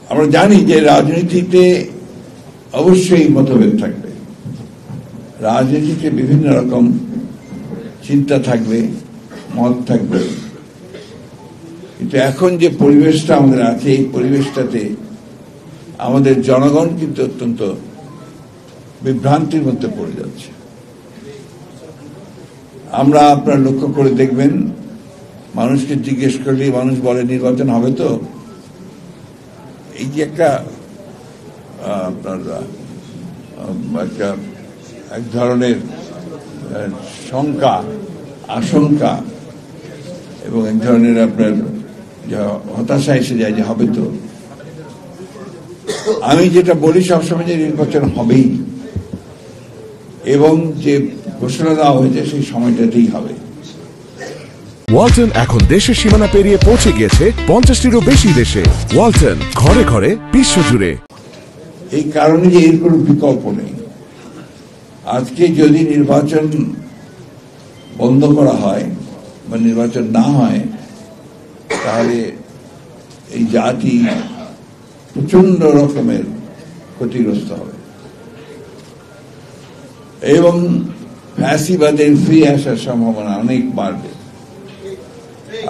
আমরা জানি যে রাজনীতিতে অবশ্যই মতভেদ থাকবে, রাজনীতিতে বিভিন্ন রকম চিন্তা থাকবে, মত থাকবে, কিন্তু এখন যে পরিবেশটা আমাদের আছে এই পরিবেশটাতে আমাদের জনগণ কিন্তু অত্যন্ত বিভ্রান্তির মধ্যে পড়ে যাচ্ছে। আমরা আপনার লক্ষ্য করে দেখবেন, মানুষকে জিজ্ঞেস করলে মানুষ বলে নির্বাচন হবে তো। এই যে একটা আপনার এক ধরনের শঙ্কা, আশঙ্কা এবং এক ধরনের আপনার হতাশা এসে যায় যে হবে তো। আমি যেটা বলি সবসময় যে নির্বাচন হবেই, এবং যে ঘোষণা দেওয়া হয়েছে সেই সময়টাতেই হবে। ওয়ালটন এখন দেশের সীমানা পেরিয়ে পৌঁছে গিয়েছে 50টিরও বেশি দেশে। ওয়ালটন, ঘরে ঘরে, বিশ্বজুড়ে। এই কারণে যে এর কোনো বিকল্প নেই। আজকে যদি নির্বাচন বন্ধ করা হয় বা নির্বাচন না হয়, তাহলে এই জাতি প্রচন্ড রকমের ক্ষতিগ্রস্ত হবে এবং ফ্যাসিবাদের ফিরে আসার সম্ভাবনা অনেক বাড়বে।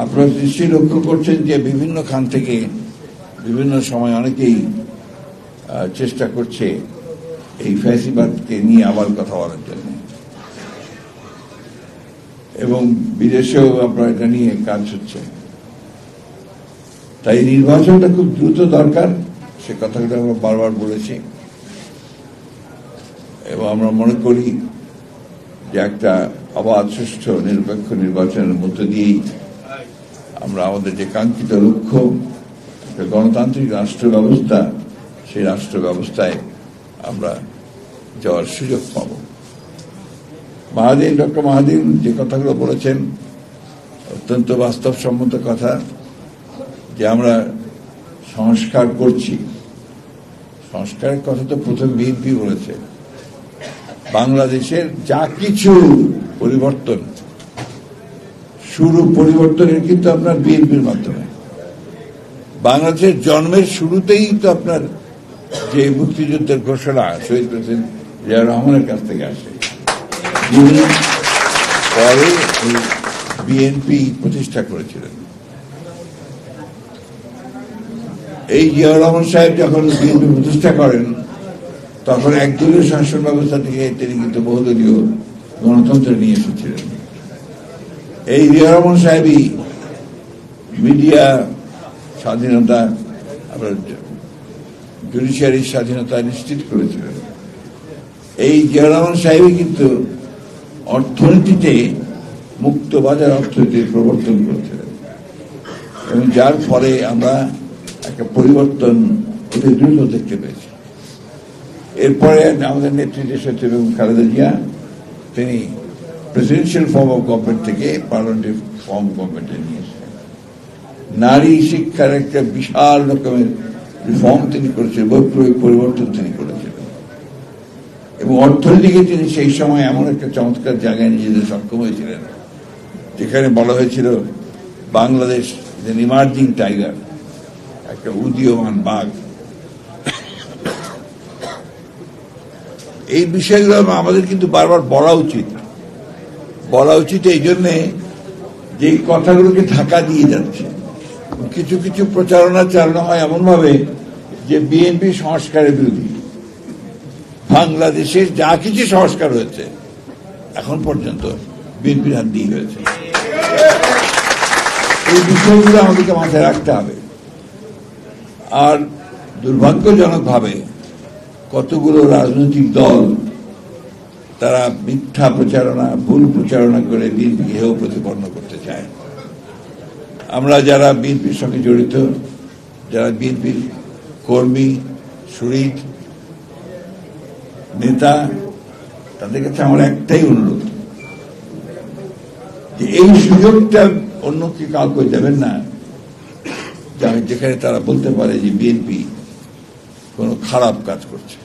আপনারা নিশ্চয়ই লক্ষ্য করছেন যে বিভিন্ন খান থেকে বিভিন্ন সময় অনেকেই চেষ্টা করছে এই ফ্যাসিবাদকে নিয়ে আবার কথা বলার জন্য, এবং বিদেশেও আপনার এটা নিয়ে কাজ হচ্ছে। তাই নির্বাচনটা খুব দ্রুত দরকার, সে কথাগুলো আমরা বারবার বলেছি, এবং আমরা মনে করি যে একটা অবাধ, সুষ্ঠু, নিরপেক্ষ নির্বাচনের মধ্য দিয়েই আমরা আমাদের যে কাঙ্ক্ষিত লক্ষ্য, একটা গণতান্ত্রিক রাষ্ট্র ব্যবস্থা, সেই রাষ্ট্র ব্যবস্থায় আমরা যাওয়ার সুযোগ পাব। ডক্টর মাহাদিন যে কথাগুলো বলেছেন অত্যন্ত বাস্তবসম্মত কথা, যে আমরা সংস্কার করছি। সংস্কারের কথা তো প্রথম বিএনপি বলেছে। বাংলাদেশের যা কিছু পরিবর্তন, শুরু পরিবর্তনের কিন্তু আপনার বিএনপির মাধ্যমে। বাংলাদেশের জন্মের শুরুতেই তো আপনার যে মুক্তিযুদ্ধের ঘোষণা শহীদ প্রেসিডেন্ট জিয়া রহমানের কাছ থেকে আসে, যিনি পরে বিএনপি প্রতিষ্ঠা করেছিলেন। এই জিয়াউর রহমান সাহেব যখন বিএনপি প্রতিষ্ঠা করেন, তখন একদলীয় শাসন ব্যবস্থা থেকে তিনি কিন্তু বহুদলীয় গণতন্ত্র নিয়ে এসেছিলেন। এই জিয়াউর রহমান সাহেবই মিডিয়া স্বাধীনতা, আপনার জুডিশিয়ারির স্বাধীনতা নিশ্চিত করেছিলেন। এই জিয়াউর রহমান সাহেবই কিন্তু অর্থনীতিতে মুক্ত বাজার অর্থনীতির প্রবর্তন করেছিলেন, এবং যার ফলে আমরা একটা পরিবর্তন অতি দ্রুত দেখতে পেয়েছি। এরপরে আমাদের নেত্রী দেশনেত্রী বেগম খালেদা জিয়া, তিনি প্রেসিডেন্সিয়াল ফর্ম অফ গভর্নমেন্ট থেকে পার্লামেন্টারি ফর্ম অফ গভর্নমেন্টে নিয়েছেন। নারী শিক্ষার একটা বিশাল রকমের রিফর্ম তিনি করেছিলেন, বৈপ্লবিক পরিবর্তন তিনি করেছিলেন, এবং অর্থনীতিকে তিনি সেই সময় এমন একটা চমৎকার জায়গায় নিয়ে যেতে সক্ষম হয়েছিলেন, যেখানে বলা হয়েছিল বাংলাদেশ ইমার্জিং টাইগার, একটা উদীয়মান বাঘ। এই বিষয়গুলো আমাদের কিন্তু বারবার বলা উচিত এই জন্যে যে কথাগুলোকে ঢাকা দিয়ে যাচ্ছে। কিছু কিছু প্রচারণা চালানো হয় এমন ভাবে যে বিএনপি সংস্কারের বিরোধী। বাংলাদেশের যা কিছু সংস্কার হয়েছে এখন পর্যন্ত বিএনপির হাত দিয়ে হয়েছে। এই বিষয়গুলো আমাদেরকে মাথায় রাখতে হবে। আর দুর্ভাগ্যজনকভাবে কতগুলো রাজনৈতিক দল তারা মিথ্যা প্রচারণা, ভুল প্রচারণা করে বিএনপিকে হেয় প্রতিপন্ন করতে চায়। আমরা যারা বিএনপির সঙ্গে জড়িত, যারা বিএনপির কর্মী, শহীদ, নেতা, তাদের কাছে আমার একটাই অনুরোধ যে এই সুযোগটা অন্যকে কাউকে দেবেন না, যেখানে তারা বলতে পারে যে বিএনপি কোনো খারাপ কাজ করছে।